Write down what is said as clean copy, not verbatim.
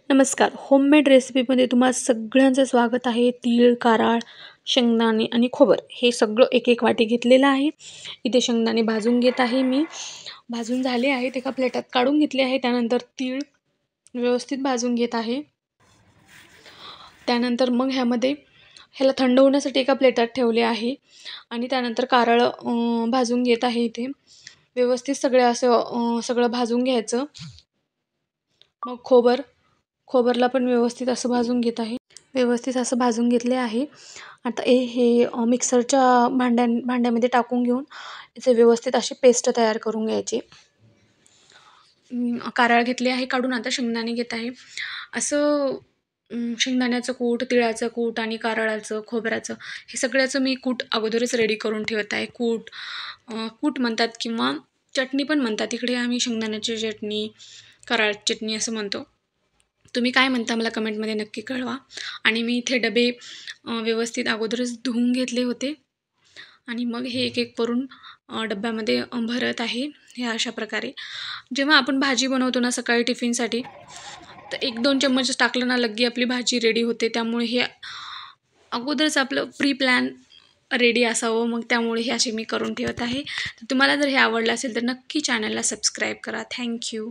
नमस्कार. होममेड रेसिपीमध्ये तुम्हा सगळ्यांचं स्वागत आहे. तीळ, कारळ, शेंगदाणे आणि खोबर हे सगळं एक एक वाटी घेतलेलं आहे. इथे शेंगदाणे भाजून घेत आहे मी. भाजून झाले आहेत, एका प्लेटात काढून घेतले आहे. त्यानंतर तीळ व्यवस्थित भाजून घेत आहे. त्यानंतर मग ह्याला थंड होण्यासाठी एका प्लेटात ठेवले आहे आणि त्यानंतर कारळ भाजून घेत आहे. इथे व्यवस्थित सगळं भाजून घ्यायचं. मग खोबरला पण व्यवस्थित असं भाजून घेत आहे. व्यवस्थित असं भाजून घेतले आहे. आता हे मिक्सरच्या भांड्यामध्ये टाकून घेऊन याचे व्यवस्थित अशी पेस्ट तयार करून घ्यायची. कारळ घेतले आहे काढून. आता शेंगदाणे घेत आहे. असं शेंगदाण्याचं कूट, तिळाचं कूट आणि कारळाचं, खोबऱ्याचं हे सगळ्याचं मी कूट अगोदरच रेडी करून ठेवत आहे. कूट म्हणतात किंवा चटणी पण म्हणतात. इकडे आम्ही शेंगदाण्याची चटणी, कारळाची चटणी असं म्हणतो. तुम्ही काय म्हणता मला कमेंटमध्ये नक्की कळवा. आणि मी इथे डबे व्यवस्थित अगोदरच धुवून घेतले होते आणि मग हे एक एक करून डब्यामध्ये भरत आहे. हे अशा प्रकारे जेव्हा आपण भाजी बनवतो ना सकाळी टिफिनसाठी, तर 1-2 चम्मच टाकलं ना लग्गी आपली भाजी रेडी होते. त्यामुळे हे अगोदरच आपलं प्री प्लॅन रेडी असावं. मग त्यामुळे हे असे मी करून ठेवत आहे. तर तुम्हाला जर हे आवडलं असेल तर नक्की चॅनलला सबस्क्राईब करा. थँक्यू.